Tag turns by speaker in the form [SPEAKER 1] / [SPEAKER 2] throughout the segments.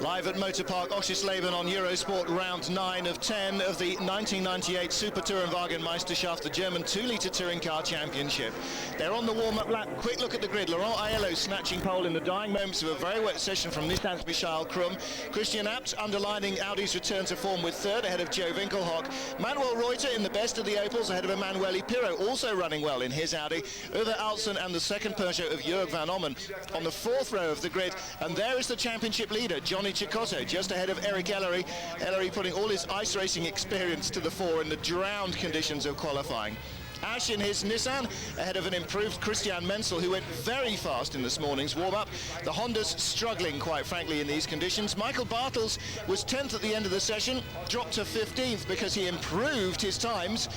[SPEAKER 1] Live at Motor Park Oschersleben on Eurosport, round 9 of 10 of the 1998 Super Tourenwagenmeisterschaft, the German 2-litre touring car championship. They're on the warm-up lap. Quick look at the grid. Laurent Aiello snatching pole in the dying moments of a very wet session from Nissan's Michael Krum. Christian Abt underlining Audi's return to form with third ahead of Joe Winkelhock. Manuel Reuter in the best of the Opels ahead of Emanuele Pirro, also running well in his Audi. Uwe Alsen and the second Peugeot of Jörg van Ommen on the fourth row of the grid. And there is the championship leader, Johnny Cecotto, just ahead of Eric Ellery. Ellery putting all his ice racing experience to the fore in the drowned conditions of qualifying. Ash in his Nissan ahead of an improved Christian Menzel, who went very fast in this morning's warm-up. The Hondas struggling, quite frankly, in these conditions. Michael Bartels was 10th at the end of the session, dropped to 15th because he improved his times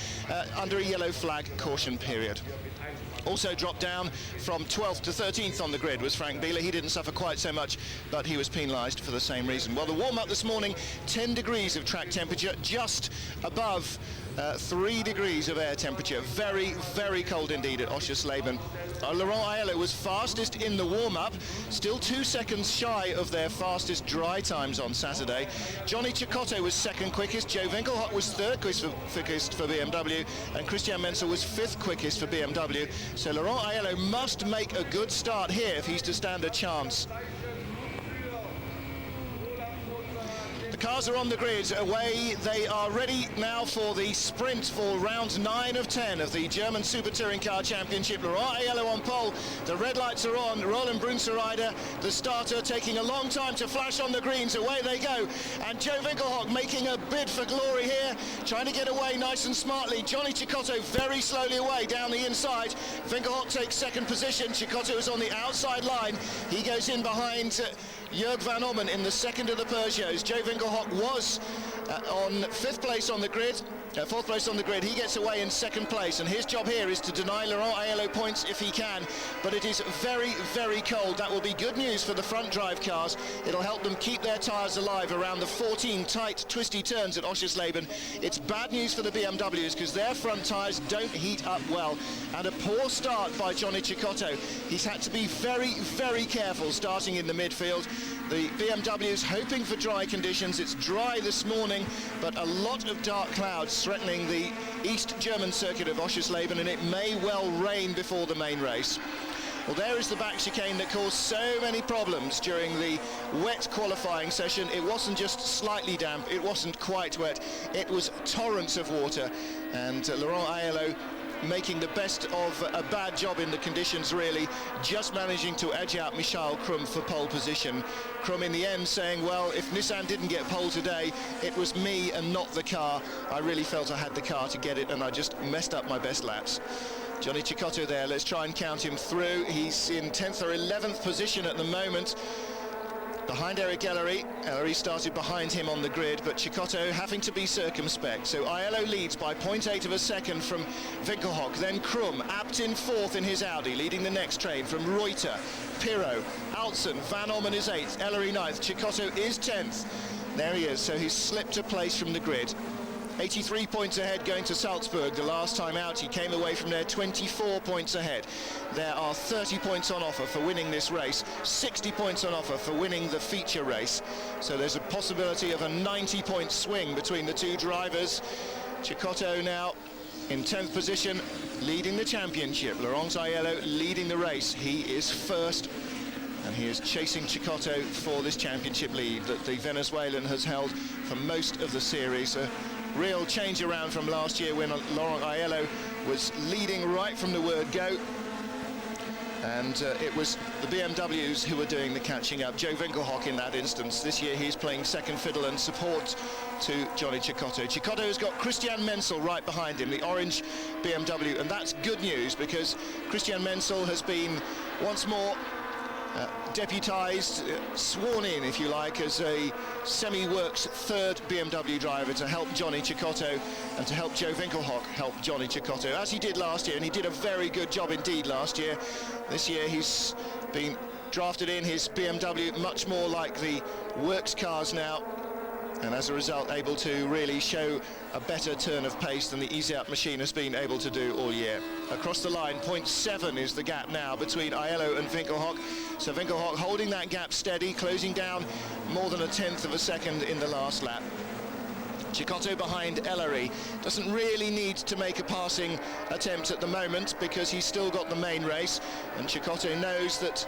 [SPEAKER 1] under a yellow flag caution period. Also dropped down from 12th to 13th on the grid was Frank Bieler. He didn't suffer quite so much, but he was penalised for the same reason. Well, the warm-up this morning, 10 degrees of track temperature, just above 3 degrees of air temperature. Very, very cold indeed at Oschersleben. Laurent Aiello was fastest in the warm-up, still 2 seconds shy of their fastest dry times on Saturday. Johnny Cecotto was second quickest, Joe Winkelhock was third quickest for BMW, and Christian Menzel was fifth quickest for BMW. So Laurent Aiello must make a good start here if he's to stand a chance. The cars are on the grid, away they are ready now for the sprint for round 9 of 10 of the German Super Touring Car Championship. Laurent Aiello on pole, the red lights are on, Roland Brunserrider, the starter, taking a long time to flash on the greens, away they go, and Joe Winkelhock making a bid for glory here, trying to get away nice and smartly. Johnny Cecotto very slowly away down the inside. Winkelhock takes second position, Cecotto is on the outside line, he goes in behind Jörg van Ommen in the second of the Peugeots. Joe Winkelhock was on fourth place on the grid. He gets away in second place, and his job here is to deny Laurent Aiello points if he can, but it is very, very cold. That will be good news for the front drive cars. It'll help them keep their tyres alive around the 14 tight, twisty turns at Oschersleben. It's bad news for the BMWs because their front tyres don't heat up well, and a poor start by Johnny Cecotto. He's had to be very, very careful starting in the midfield. The BMWs hoping for dry conditions. It's dry this morning, but a lot of dark clouds threatening the East German circuit of Oschersleben, and it may well rain before the main race. Well, there is the back chicane that caused so many problems during the wet qualifying session. It wasn't just slightly damp, it wasn't quite wet, it was torrents of water, and Laurent Aiello making the best of a bad job in the conditions, really, just managing to edge out Michael Krum for pole position. Krum in the end saying, well, if Nissan didn't get pole today, it was me and not the car. I really felt I had the car to get it, and I just messed up my best laps. Johnny Cecotto there, let's try and count him through. He's in 10th or 11th position at the moment, behind Eric Ellery. Ellery started behind him on the grid, but Cecotto having to be circumspect. So Aiello leads by 0.8 of a second from Winkelhock, then Krum, Abt in fourth in his Audi, leading the next train from Reuter, Pirro, Alsen, Van Ommen is 8th, Ellery 9th, Cecotto is 10th. There he is, so he's slipped a place from the grid. 83 points ahead going to Salzburg. The last time out he came away from there 24 points ahead. There are 30 points on offer for winning this race, 60 points on offer for winning the feature race. So there's a possibility of a 90-point swing between the two drivers. Cecotto now in 10th position, leading the championship. Laurent Aiello leading the race. He is first, and he is chasing Cecotto for this championship lead that the Venezuelan has held for most of the series. A real change around from last year when Laurent Aiello was leading right from the word go, and it was the BMWs who were doing the catching up. Joe Winkelhock in that instance. This year he's playing second fiddle and support to Johnny Cecotto. Cecotto has got Christian Menzel right behind him, the orange BMW, and that's good news because Christian Menzel has been once more deputised, sworn in, if you like, as a semi-works third BMW driver to help Johnny Cecotto and to help Joe Winkelhock help Johnny Cecotto, as he did last year, and he did a very good job indeed last year. This year he's been drafted in his BMW much more like the works cars now, and as a result able to really show a better turn of pace than the easy-out machine has been able to do all year. Across the line, 0.7 is the gap now between Aiello and Winkelhock. So Winkelhock holding that gap steady, closing down more than a tenth of a second in the last lap. Cecotto behind Ellery doesn't really need to make a passing attempt at the moment because he's still got the main race, and Cecotto knows that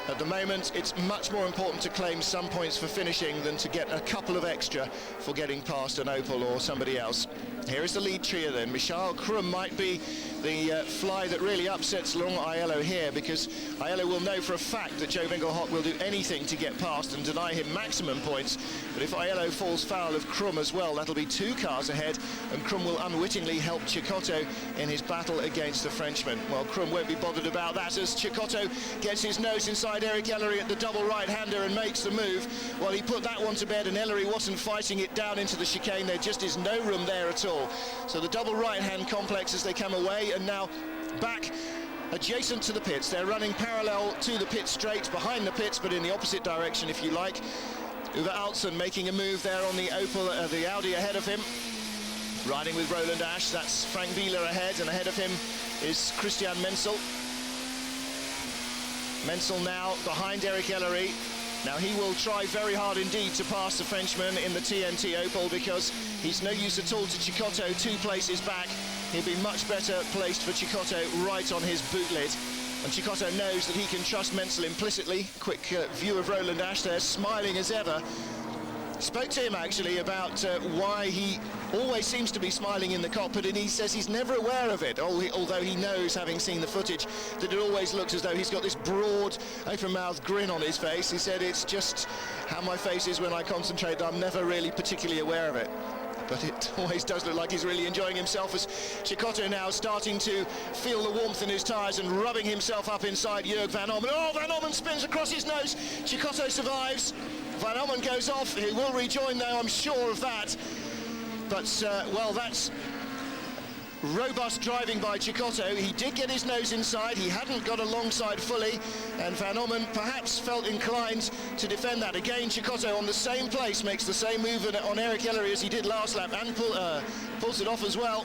[SPEAKER 1] at the moment it's much more important to claim some points for finishing than to get a couple of extra for getting past an Opel or somebody else. Here is the lead trio then. Michal Krum might be the fly that really upsets Laurent Aiello here, because Aiello will know for a fact that Joe Winkelhock will do anything to get past and deny him maximum points. But if Aiello falls foul of Krum as well, that'll be 2 cars ahead, and Krum will unwittingly help Cecotto in his battle against the Frenchman. Well, Krum won't be bothered about that as Cecotto gets his nose inside Eric Ellery at the double right-hander and makes the move. Well, he put that one to bed, and Ellery wasn't fighting it down into the chicane. There just is no room there at all. So the double right-hand complex as they come away, and now back adjacent to the pits. They're running parallel to the pit straight, behind the pits, but in the opposite direction, if you like. Uwe Altzen making a move there on the Opel, the Audi ahead of him. Riding with Roland Asch, that's Frank Wieler ahead, and ahead of him is Christian Menzel. Menzel now behind Eric Ellery. Now he will try very hard indeed to pass the Frenchman in the TNT Opel, because he's no use at all to Cecotto 2 places back. He'll be much better placed for Cecotto right on his boot lid. And Cecotto knows that he can trust Menzel implicitly. Quick view of Roland Asch there, smiling as ever. Spoke to him actually about why he always seems to be smiling in the cockpit, and he says he's never aware of it, although he knows, having seen the footage, that it always looks as though he's got this broad, open-mouthed grin on his face. He said, it's just how my face is when I concentrate. I'm never really particularly aware of it. But it always does look like he's really enjoying himself, as Cecotto now starting to feel the warmth in his tyres and rubbing himself up inside Jörg Van Ommen. Oh, Van Ommen spins across his nose. Cecotto survives. Van Ommen goes off. He will rejoin though, I'm sure of that. But, well, that's robust driving by Cecotto. He did get his nose inside. He hadn't got alongside fully, and Van Ommen perhaps felt inclined to defend that. Again, Cecotto on the same place makes the same move on Eric Ellery as he did last lap, and pulls it off as well.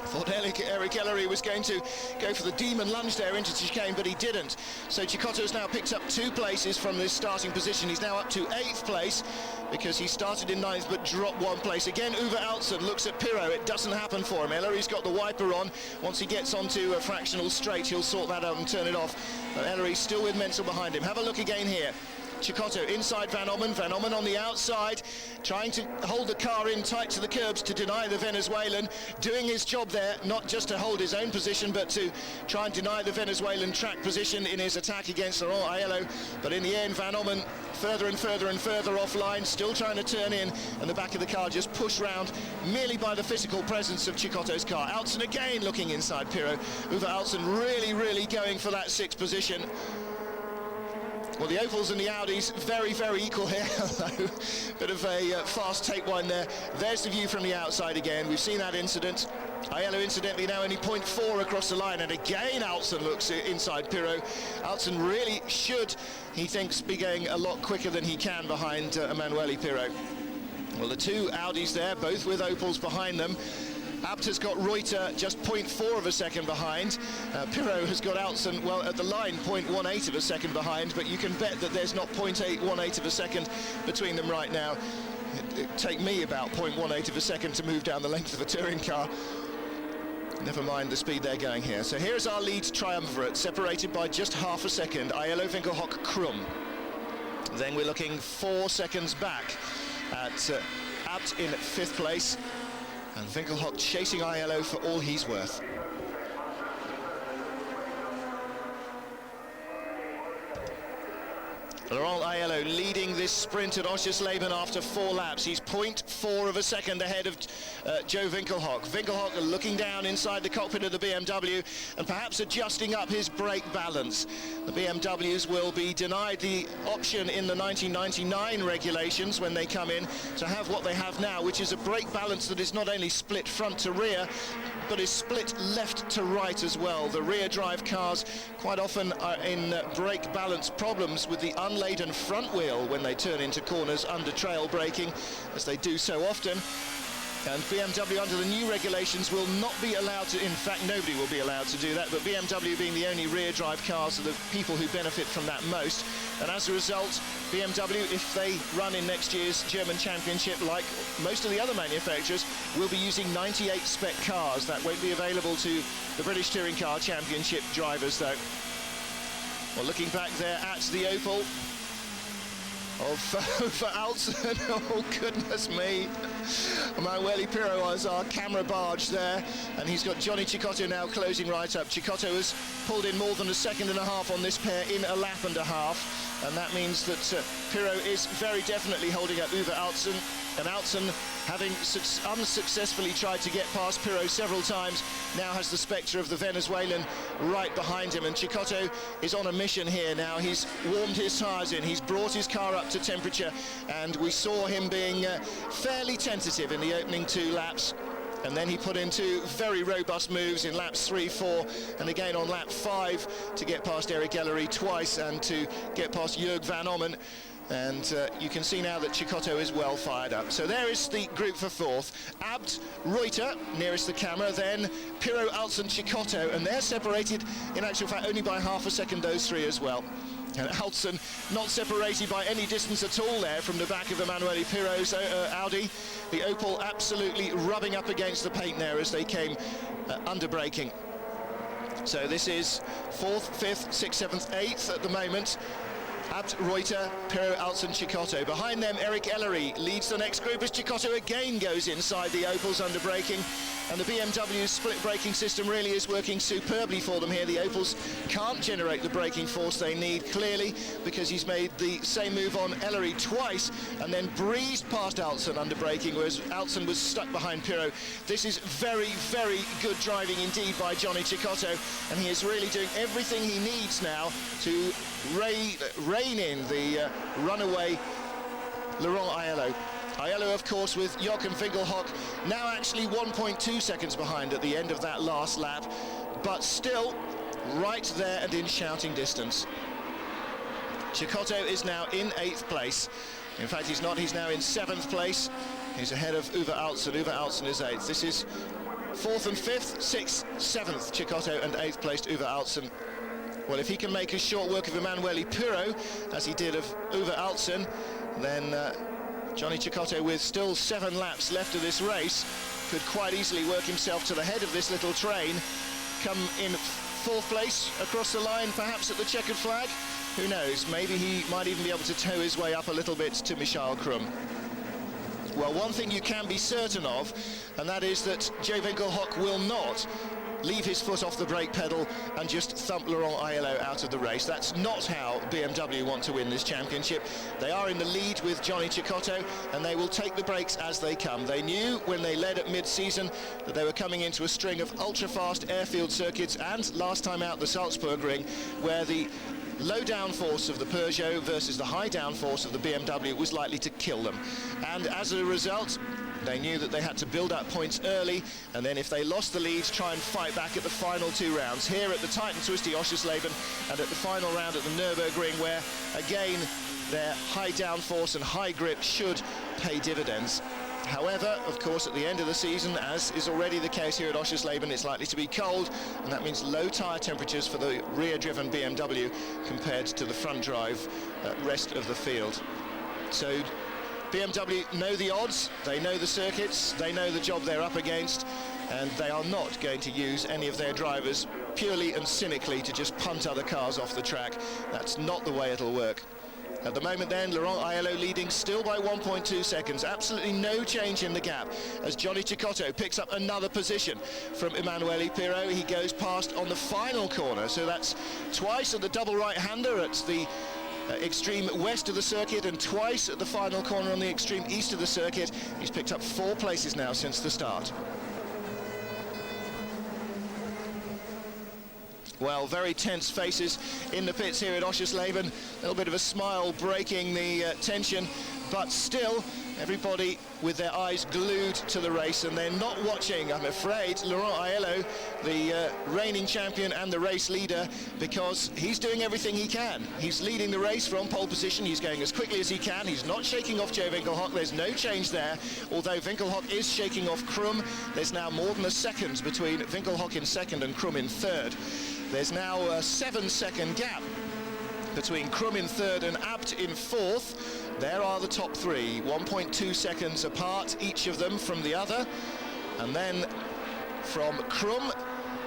[SPEAKER 1] Thought Eric Ellery was going to go for the demon lunge there into chicane, but he didn't. So Cecotto's now picked up 2 places from this starting position. He's now up to 8th place, because he started in 9th but dropped 1 place. Again, Uwe Altzen looks at Pirot. It doesn't happen for him. Ellery's got the wiper on. Once he gets onto a fractional straight, he'll sort that out and turn it off. But Ellery's still with Menzel behind him. Have a look again here. Cecotto inside Van Ommen on the outside, trying to hold the car in tight to the curbs to deny the Venezuelan, doing his job there, not just to hold his own position, but to try and deny the Venezuelan track position in his attack against Laurent Aiello. But in the end, Van Ommen further and further and further offline, still trying to turn in, and the back of the car just pushed round merely by the physical presence of Cecotto's car. Altzen again looking inside Pirot. Uwe Altzen really going for that 6th position. Well, the Opels and the Audis very equal here. Bit of a fast take one there. There's the view from the outside again. We've seen that incident. Aiello incidentally now only 0.4 across the line, and again Altzen looks inside Pirot. Altzen really should, he thinks, be going a lot quicker than he can behind Emanuele Pirot. Well, the 2 Audis there, both with Opels behind them. Abt has got Reuter just 0.4 of a second behind. Pirot has got Altzen, well, at the line 0.18 of a second behind, but you can bet that there's not 0.818 of a second between them right now. It'd take me about 0.18 of a second to move down the length of a touring car. Never mind the speed they're going here. So here's our lead triumvirate, separated by just half a second. Aiello, Winkelhock, Krum. Then we're looking 4 seconds back at Abt in 5th place. And Winkelhock chasing Aiello for all he's worth. Laurent Aiello leading this sprint at Oschersleben after 4 laps. He's 0.4 of a second ahead of Joe Winkelhock. Winkelhock looking down inside the cockpit of the BMW and perhaps adjusting up his brake balance. The BMWs will be denied the option in the 1999 regulations when they come in to have what they have now, which is a brake balance that is not only split front to rear, but is split left to right as well. The rear drive cars quite often are in brake balance problems with the unladen front wheel when they turn into corners under trail braking, as they do so often. And BMW, under the new regulations, will not be allowed to, in fact nobody will be allowed to do that, but BMW being the only rear drive cars are the people who benefit from that most. And as a result, BMW, if they run in next year's German Championship, like most of the other manufacturers, will be using 98 spec cars. That won't be available to the British Touring Car Championship drivers, though. Well, looking back there at the Opel for Alton, oh goodness me. Manuel Pirro was our camera barge there, and he's got Johnny Cecotto now closing right up. Cecotto has pulled in more than a second and a half on this pair in a lap and a half, and that means that Pirro is very definitely holding up Uwe Alton, and Alton, having unsuccessfully tried to get past Pirro several times, now has the spectre of the Venezuelan right behind him, and Cecotto is on a mission here now. He's warmed his tyres in, he's brought his car up to temperature, and we saw him being fairly tentative in the opening 2 laps. And then he put into very robust moves in laps 3, 4, and again on lap 5 to get past Eric Ellery twice and to get past Jörg van Ommen. And you can see now that Cecotto is well fired up. So there is the group for 4th. Abt, Reuter nearest the camera, then Pirro, Alton, Cecotto, and they're separated in actual fact only by half a second, those 3 as well. And Alton not separated by any distance at all there from the back of Emanuele Pirro's Audi. The Opel absolutely rubbing up against the paint there as they came under braking. So this is 4th, 5th, 6th, 7th, 8th at the moment. Abt, Reuter, Pirro, Alton, Cecotto. Behind them, Eric Ellery leads the next group as Cecotto again goes inside the Opels under braking. And the BMW's split braking system really is working superbly for them here. The Opels can't generate the braking force they need, clearly, because he's made the same move on Ellery twice and then breezed past Alton under braking, whereas Alton was stuck behind Pirro. This is very, very good driving indeed by Johnny Cecotto, and he is really doing everything he needs now to rein in the runaway Laurent Aiello. Aiello, of course, with Joachim Finkelhock now actually 1.2 seconds behind at the end of that last lap, but still right there and in shouting distance. Cecotto is now in 8th place. In fact, he's not, he's now in 7th place. He's ahead of Uwe Alton. Uwe Alton is 8th. This is 4th and 5th, 6th, 7th, Cecotto, and 8th placed Uwe Alton. Well, if he can make a short work of Emanuele Pirro, as he did of Uwe Alton, then Johnny Cecotto, with still 7 laps left of this race, could quite easily work himself to the head of this little train, come in 4th place across the line, perhaps at the checkered flag. Who knows, maybe he might even be able to tow his way up a little bit to Michael Krum. Well, one thing you can be certain of, and that is that Joe Winkelhock will not leave his foot off the brake pedal and just thump Laurent Aiello out of the race. That's not how BMW want to win this championship. They are in the lead with Johnny Cecotto, and they will take the breaks as they come. They knew when they led at mid-season that they were coming into a string of ultra-fast airfield circuits, and last time out the Salzburg Ring, where the low downforce of the Peugeot versus the high downforce of the BMW was likely to kill them. And as a result, they knew that they had to build up points early, and then if they lost the lead, try and fight back at the final 2 rounds. Here at the tight and twisty Oschersleben, and at the final round at the Nürburgring, where, again, their high downforce and high grip should pay dividends. However, of course, at the end of the season, as is already the case here at Oschersleben, it's likely to be cold, and that means low tyre temperatures for the rear-driven BMW compared to the front-drive rest of the field. So BMW know the odds, they know the circuits, they know the job they're up against, and they are not going to use any of their drivers purely and cynically to just punt other cars off the track. That's not the way it'll work. At the moment then, Laurent Aiello leading still by 1.2 seconds. Absolutely no change in the gap as Johnny Cecotto picks up another position from Emanuele Pirro. He goes past on the final corner, so that's twice at the double right-hander at the extreme west of the circuit and twice at the final corner on the extreme east of the circuit. He's picked up 4 places now since the start. Well, very tense faces in the pits here at Oschersleben. A little bit of a smile breaking the tension but still everybody with their eyes glued to the race, and they're not watching, I'm afraid, Laurent Aiello, the reigning champion and the race leader, because he's doing everything he can. He's leading the race from pole position. He's going as quickly as he can. He's not shaking off Joe Winkelhock. There's no change there, although Winkelhock is shaking off Krum. There's now more than a second between Winkelhock in second and Krum in third. There's now a 7-second gap between Krum in third and Abt in fourth. There are the top three, 1.2 seconds apart, each of them from the other. And then from Krum,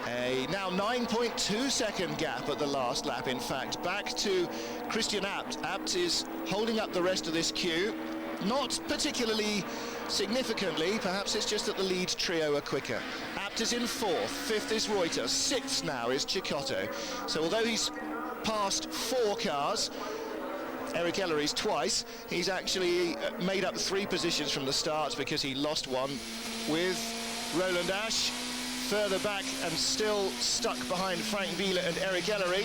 [SPEAKER 1] a now 9.2 second gap at the last lap, in fact, back to Christian Abt. Abt is holding up the rest of this queue, not particularly significantly, perhaps it's just that the lead trio are quicker. Abt is in fourth, fifth is Reuter, sixth now is Cecotto. So although he's passed 4 cars, Eric Ellery's twice, he's actually made up 3 positions from the start because he lost one with Roland Asch further back and still stuck behind Frank Wieler and Eric Ellery.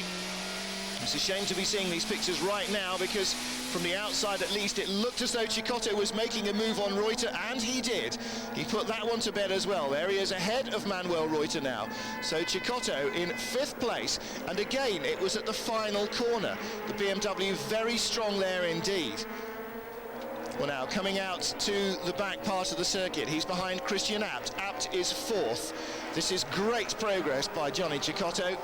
[SPEAKER 1] It's a shame to be seeing these pictures right now, because from the outside at least it looked as though Cecotto was making a move on Reuter, and he did. He put that one to bed as well. There he is ahead of Manuel Reuter now. So Cecotto in 5th place, and again it was at the final corner. The BMW very strong there indeed. Well, now coming out to the back part of the circuit, he's behind Christian Abt. Abt is 4th. This is great progress by Johnny Cecotto.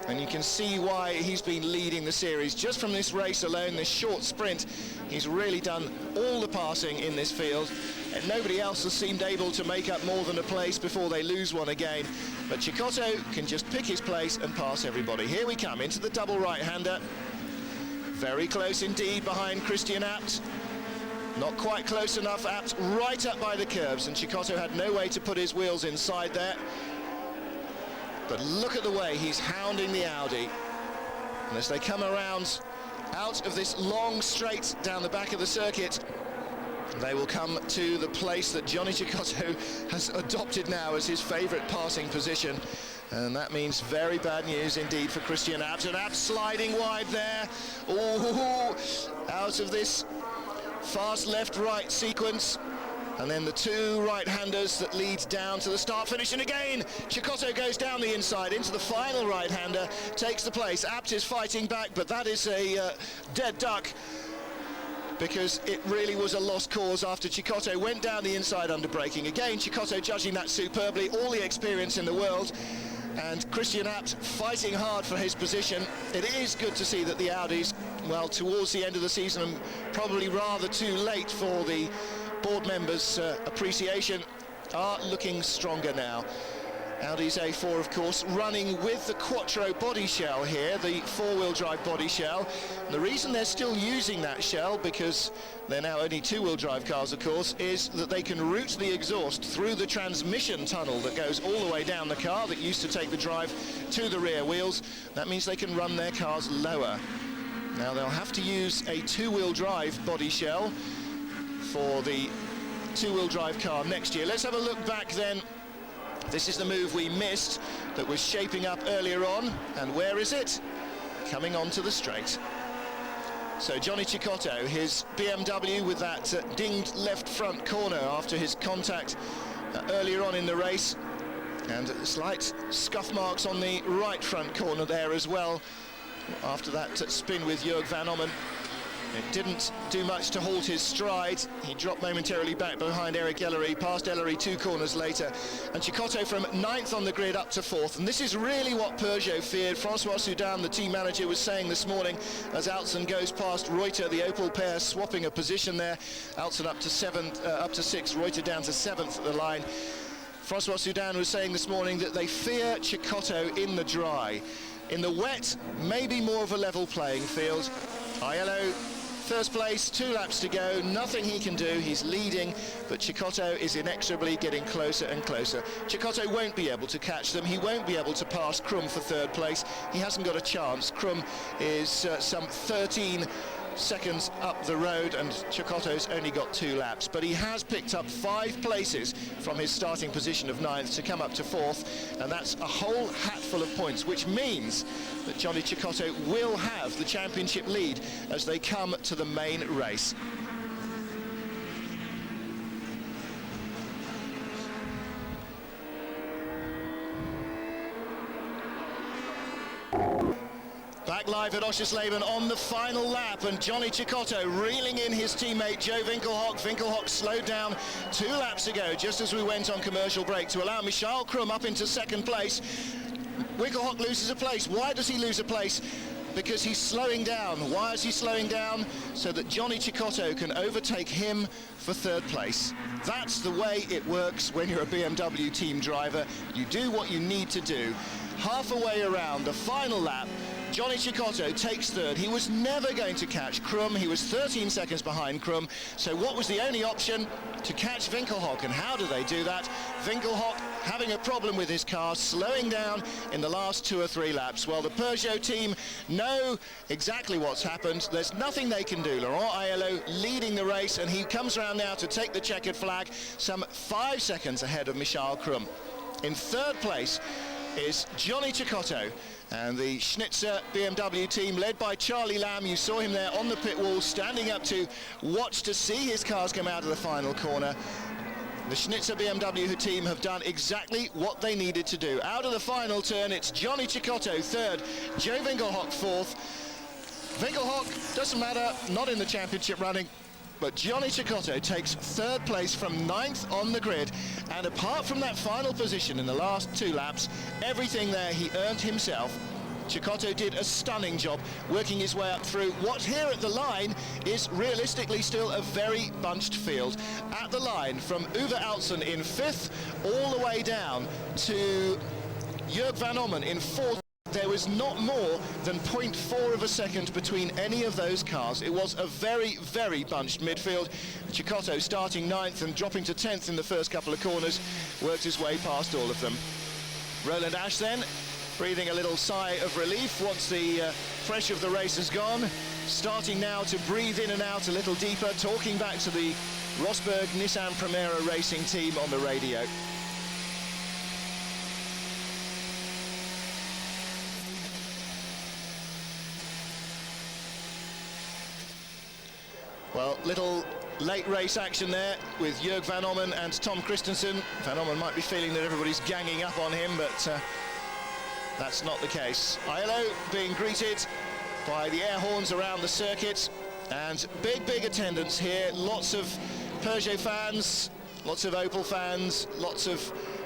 [SPEAKER 1] And you can see why he's been leading the series. Just from this race alone, this short sprint, he's really done all the passing in this field. And nobody else has seemed able to make up more than a place before they lose one again. But Cecotto can just pick his place and pass everybody. Here we come into the double right-hander. Very close indeed behind Christian Abt. Not quite close enough. Abt right up by the curbs, and Cecotto had no way to put his wheels inside there. But look at the way he's hounding the Audi. And as they come around out of this long straight down the back of the circuit, they will come to the place that Johnny Cecotto has adopted now as his favourite passing position. And that means very bad news indeed for Christian Abt. And Abt sliding wide there. Oh, out of this fast left-right sequence. And then the 2 right-handers that lead down to the start-finish. And again, Cecotto goes down the inside into the final right-hander, takes the place. Abt is fighting back, but that is a dead duck, because it really was a lost cause after Cecotto went down the inside under braking. Again, Cecotto judging that superbly, all the experience in the world. And Christian Abt fighting hard for his position. It is good to see that the Audis, well, towards the end of the season, and probably rather too late for the board members' appreciation, are looking stronger now. Audi's A4, of course, running with the Quattro body shell here, the 4-wheel drive body shell. And the reason they're still using that shell, because they're now only 2-wheel drive cars, of course, is that they can route the exhaust through the transmission tunnel that goes all the way down the car that used to take the drive to the rear wheels. That means they can run their cars lower. Now they'll have to use a 2-wheel drive body shell for the 2-wheel drive car next year. Let's have a look back then. This is the move we missed that was shaping up earlier on, and where is it? Coming onto the straight. So Johnny Cecotto, his BMW with that dinged left front corner after his contact earlier on in the race, and slight scuff marks on the right front corner there as well after that spin with Jörg van Ommen. It didn't do much to halt his stride. He dropped momentarily back behind Eric Ellery, past Ellery 2 corners later. And Cecotto from 9th on the grid up to 4th. And this is really what Peugeot feared. Francois Soudan, the team manager, was saying this morning as Altsen goes past Reuter, the Opel pair swapping a position there. Altsen up to 6th, Reuter down to 7th at the line. Francois Soudan was saying this morning that they fear Cecotto in the dry. In the wet, maybe more of a level playing field. Aiello, first place, 2 laps to go, nothing he can do, he's leading, but Cecotto is inexorably getting closer and closer. Cecotto won't be able to catch them, he won't be able to pass Krum for 3rd place, he hasn't got a chance. Krum is some 13 seconds up the road, and Cecotto's only got 2 laps, but he has picked up 5 places from his starting position of 9th to come up to 4th, and that's a whole hatful of points, which means that Johnny Cecotto will have the championship lead as they come to the main race. back live at Oschersleben on the final lap, and Johnny Cecotto reeling in his teammate Joe Winkelhock. Winkelhock slowed down 2 laps ago, just as we went on commercial break, to allow Michael Krum up into second place. Winkelhock loses a place. Why does he lose a place? Because he's slowing down. Why is he slowing down? So that Johnny Cecotto can overtake him for third place. That's the way it works when you're a BMW team driver. You do what you need to do. Half a way around the final lap, Johnny Cecotto takes third. He was never going to catch Krum. He was 13 seconds behind Krum. So what was the only option? To catch Winkelhock. And how do they do that? Winkelhock having a problem with his car, slowing down in the last 2 or 3 laps. Well, the Peugeot team know exactly what's happened. There's nothing they can do. Laurent Aiello leading the race, and he comes around now to take the checkered flag, some 5 seconds ahead of Michael Krum. In third place is Johnny Cecotto, and the Schnitzer BMW team led by Charlie Lamb. You saw him there on the pit wall, standing up to watch to see his cars come out of the final corner. The Schnitzer BMW team have done exactly what they needed to do. Out of the final turn, it's Johnny Cecotto third, Joe Winkelhock fourth. Winkelhock, doesn't matter, not in the championship running, but Johnny Cecotto takes third place from 9th on the grid, and apart from that final position in the last 2 laps, everything there he earned himself. Cecotto did a stunning job working his way up through what here at the line is realistically still a very bunched field. At the line, from Uwe Alsen in 5th all the way down to Jörg van Ommen in 4th. There was not more than 0.4 of a second between any of those cars. It was a very, very bunched midfield. Cecotto starting 9th and dropping to 10th in the first couple of corners, worked his way past all of them. Roland Asch then, breathing a little sigh of relief once the pressure of the race has gone, starting now to breathe in and out a little deeper, talking back to the Rosberg Nissan Primera racing team on the radio. Well, little late race action there with Jörg van Ommen and Tom Christensen. Van Ommen might be feeling that everybody's ganging up on him, but that's not the case. Aiello being greeted by the air horns around the circuit, and big attendance here. Lots of Peugeot fans, lots of Opel fans, lots of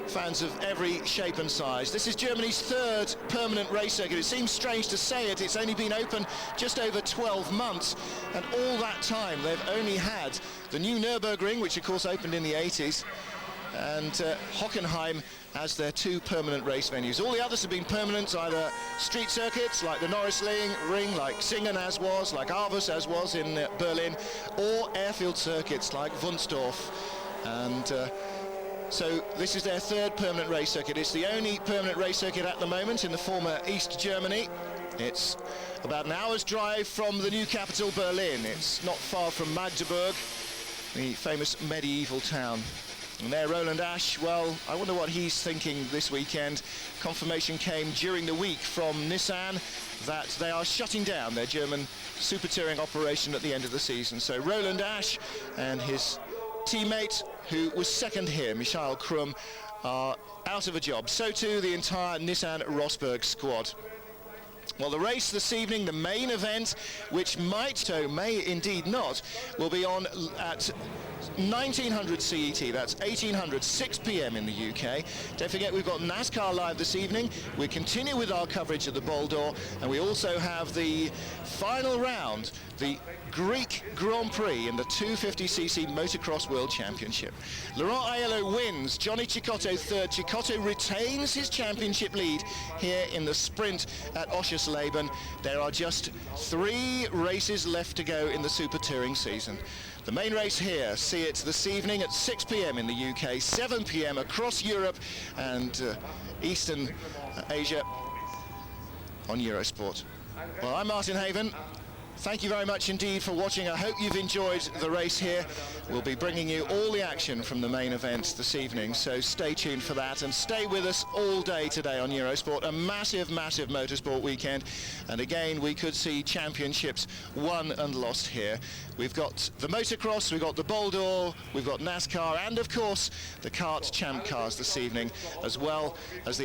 [SPEAKER 1] fans of every shape and size. This is Germany's 3rd permanent race circuit. It seems strange to say it. It's only been open just over 12 months, and all that time they've only had the new Nürburgring, which of course opened in the 80s, and Hockenheim as their 2 permanent race venues. All the others have been permanent, either street circuits like the Norris Ring, like Singen as was, like Aarhus as was in Berlin, or airfield circuits like Wunstorf. And so this is their 3rd permanent race circuit. It's the only permanent race circuit at the moment in the former East Germany. It's about an hour's drive from the new capital, Berlin. It's not far from Magdeburg, the famous medieval town. And there, Roland Asch, well, I wonder what he's thinking this weekend. Confirmation came during the week from Nissan that they are shutting down their German super touring operation at the end of the season. So Roland Asch and his teammate, who was 2nd here, Michael Krum, are out of a job. So too the entire Nissan Rosberg squad. Well, the race this evening, the main event, which might, so may indeed not, will be on at 1900 CET, that's 1800, 6 p.m. in the UK. Don't forget, we've got NASCAR live this evening. We continue with our coverage of the Bol d'Or, and we also have the final round, the Greek Grand Prix in the 250cc Motocross World Championship. Laurent Aiello wins, Johnny Cecotto third. Cecotto retains his championship lead here in the sprint at Oschersleben. There are just 3 races left to go in the super touring season. The main race here, see it this evening at 6 p.m. in the UK, 7 p.m. across Europe and Eastern Asia on Eurosport. Well, I'm Martin Haven. Thank you very much indeed for watching. I hope you've enjoyed the race here. We'll be bringing you all the action from the main event this evening, so stay tuned for that and stay with us all day today on Eurosport. A massive motorsport weekend, and again we could see championships won and lost here. We've got the motocross, we've got the Bol d'Or, we've got NASCAR, and of course the kart champ cars this evening, as well as the